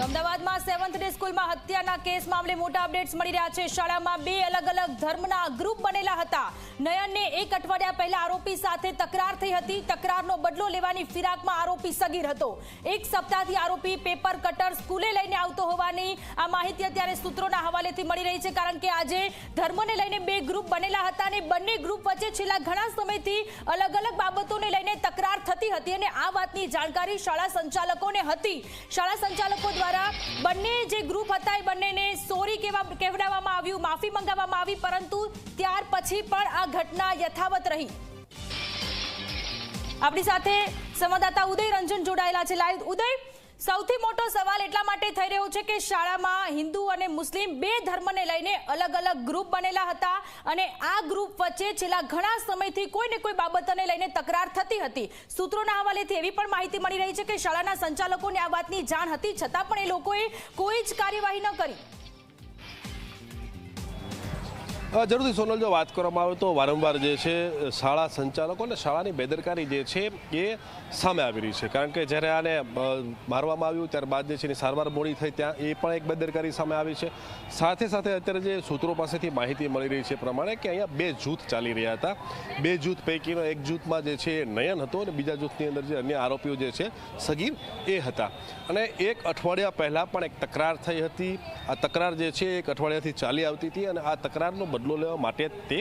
અમદાવાદમાં 7th day સ્કૂલમાં હત્યાના કેસ મામલે મોટા અપડેટ્સ મળી રહ્યા છે। શાળામાં બે અલગ અલગ ધર્મના ગ્રુપ બનેલા હતા। નયનને એક અઠવાડિયા પહેલા આરોપી સાથે તકરાર થઈ હતી। તકરારનો બદલો લેવાની ફિરાકમાં આરોપી સગીર હતો। એક સપ્તાહથી આરોપી પેપર કટર સ્કૂલે લઈને આવતો હોવાની આ માહિતી અત્યારે સૂત્રોના હવાલેથી મળી રહી છે, કારણ કે આજે ધર્મને લઈને બે ગ્રુપ બનેલા હતા અને બંને ગ્રુપ વચ્ચે છેલ્લા ઘણા સમયથી અલગ અલગ બાબતોને લઈને તકરાર થતી હતી અને આ વાતની જાણકારી શાળા સંચાલકોને હતી। શાળા સંચાલકો દ્વારા બંને જે ગ્રુપ હતા એ બંનેને સોરી કહેવડાવવામાં આવ્યું, માફી મંગાવવામાં આવી, પરંતુ ત્યાર પછી પણ આ ઘટના યથાવત રહી। આપણી સાથે સંવાદદાતા ઉદય રંજન જોડાયેલા છે લાઈવ। ઉદય, સૌથી મોટો સવાલ એટલા માટે થઈ રહ્યો છે કે શાળામાં હિન્દુ અને મુસ્લિમ બે ધર્મને લઈને અલગ અલગ ગ્રુપ બનેલા હતા અને આ ગ્રુપ વચ્ચે છેલ્લા ઘણા સમયથી કોઈ ને કોઈ બાબતોને લઈને તકરાર થતી હતી। સૂત્રોના હવાલેથી એવી પણ માહિતી મળી રહી છે કે શાળાના સંચાલકોને આ વાતની જાણ હતી, છતાં પણ એ લોકોએ કોઈ જ કાર્યવાહી ન કરી। જરૂરથી સોનલ, જો વાત કરવામાં આવે તો વારંવાર જે છે શાળા સંચાલકો અને શાળાની બેદરકારી જે છે એ સામે આવી રહી છે, કારણ કે જ્યારે આને મારવામાં આવ્યું ત્યારબાદ જે છે એની સારવાર મોડી થઈ, ત્યાં એ પણ એક બેદરકારી સામે આવી છે। સાથે સાથે અત્યારે જે સૂત્રો પાસેથી માહિતી મળી રહી છે પ્રમાણે કે અહીંયા બે જૂથ ચાલી રહ્યા હતા। બે જૂથ પૈકીનો એક જૂથમાં જે છે એ નયન હતો અને બીજા જૂથની અંદર જે અન્ય આરોપીઓ જે છે સગીર એ હતા અને એક અઠવાડિયા પહેલાં પણ એક તકરાર થઈ હતી। આ તકરાર જે છે એક અઠવાડિયાથી ચાલી આવતી હતી અને આ તકરારનો બદલો લેવા માટે તે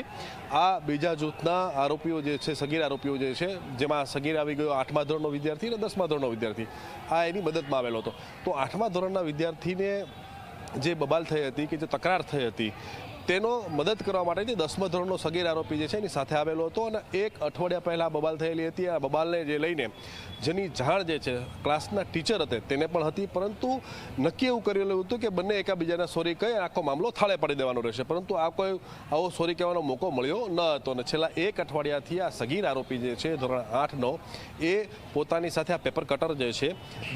આ બીજા જૂથના આરોપીઓ જે છે, સગીર આરોપીઓ જે છે, જેમાં સગીર આવી ગયો 8મા ધોરણનો વિદ્યાર્થી અને 10મા ધોરણનો વિદ્યાર્થી, આ એની મદદમાં આવેલો હતો। તો 8મા ધોરણના વિદ્યાર્થીને જે બબાલ થઈ હતી કે જે તકરાર થઈ હતી તેનો મદદ કરવા માટે 10મા ધોરણનો સગીર આરોપી જે છે એની સાથે આવેલો હતો અને એક અઠવાડિયા પહેલાં બબાલ થયેલી હતી। આ બબાલને જે લઈને જેની જાણ જે છે ક્લાસના ટીચર હતા તેને પણ હતી, પરંતુ નક્કી એવું કરેલું હતું કે બંને એકાબીજાને સોરી કહી આખો મામલો થાળે પાડી દેવાનો રહેશે, પરંતુ આ કોઈ આવો સોરી કહેવાનો મોકો મળ્યો ન હતો અને છેલ્લા એક અઠવાડિયાથી આ સગીર આરોપી જે છે ધોરણ 8નો એ પોતાની સાથે આ પેપર કટર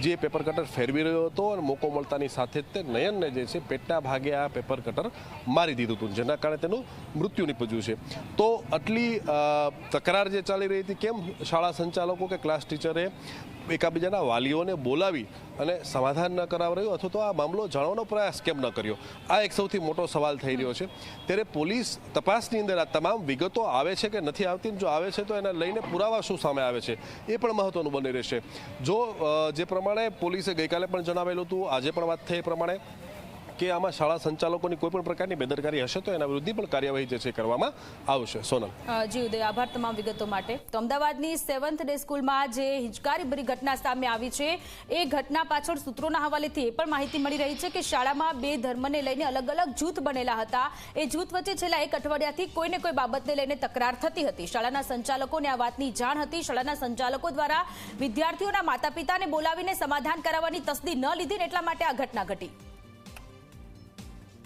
જે પેપર કટર ફેરવી રહ્યો હતો અને મોકો મળતાની સાથે તે નયનને જે છે પેટના ભાગે આ પેપર કટર મારી દીધું, જેના કારણે તેનું મૃત્યુ નીપજ્યું છે। તો આટલી તકરાર જે ચાલી રહી હતી, કેમ શાળા સંચાલકો કે ક્લાસ ટીચરે એકાબીજાના વાલીઓને બોલાવી અને સમાધાન ન કરાવ્યું અથવા તો આ મામલો જાણવાનો પ્રયાસ કેમ ન કર્યો? આ એક સૌથી મોટો સવાલ થઈ રહ્યો છે। ત્યારે પોલીસ તપાસની અંદર આ તમામ વિગતો આવે છે કે નથી આવતી, જો આવે છે તો એને લઈને પુરાવા શું સામે આવે છે એ પણ મહત્વનું બની રહેશે। જો જે પ્રમાણે પોલીસે ગઈકાલે પણ જણાવેલું હતું, આજે પણ વાત થઈ એ પ્રમાણે કે આમાં શાળા સંચાલકોની કોઈ પણ પ્રકારની બેદરકારી હશે તો એના વિરુદ્ધ પણ કાર્યવાહી જે છે કરવામાં આવશે। સોનલ જી ઉદય, આભાર તમામ વિગતો માટે। તો અમદાવાદની 7th ડે સ્કૂલમાં જે હિચકારીભરી ઘટના સામે આવી છે એ ઘટના પાછળ સૂત્રોના હવાલેથી એ પણ માહિતી મળી રહી છે કે શાળામાં બે ધર્મને લઈને અલગ અલગ જૂથ બનેલા હતા। એ જૂથ વચ્ચે છેલ્લા એક અઠવાડિયાથી કોઈને કોઈ બાબતને લઈને તકરાર થતી હતી। શાળાના સંચાલકોને આ વાતની જાણ હતી। શાળાના સંચાલકો દ્વારા વિદ્યાર્થીઓના માતા પિતાને બોલાવીને સમાધાન કરાવવાની તસ્દી ન લીધી, એટલા માટે આ ઘટના ઘટી।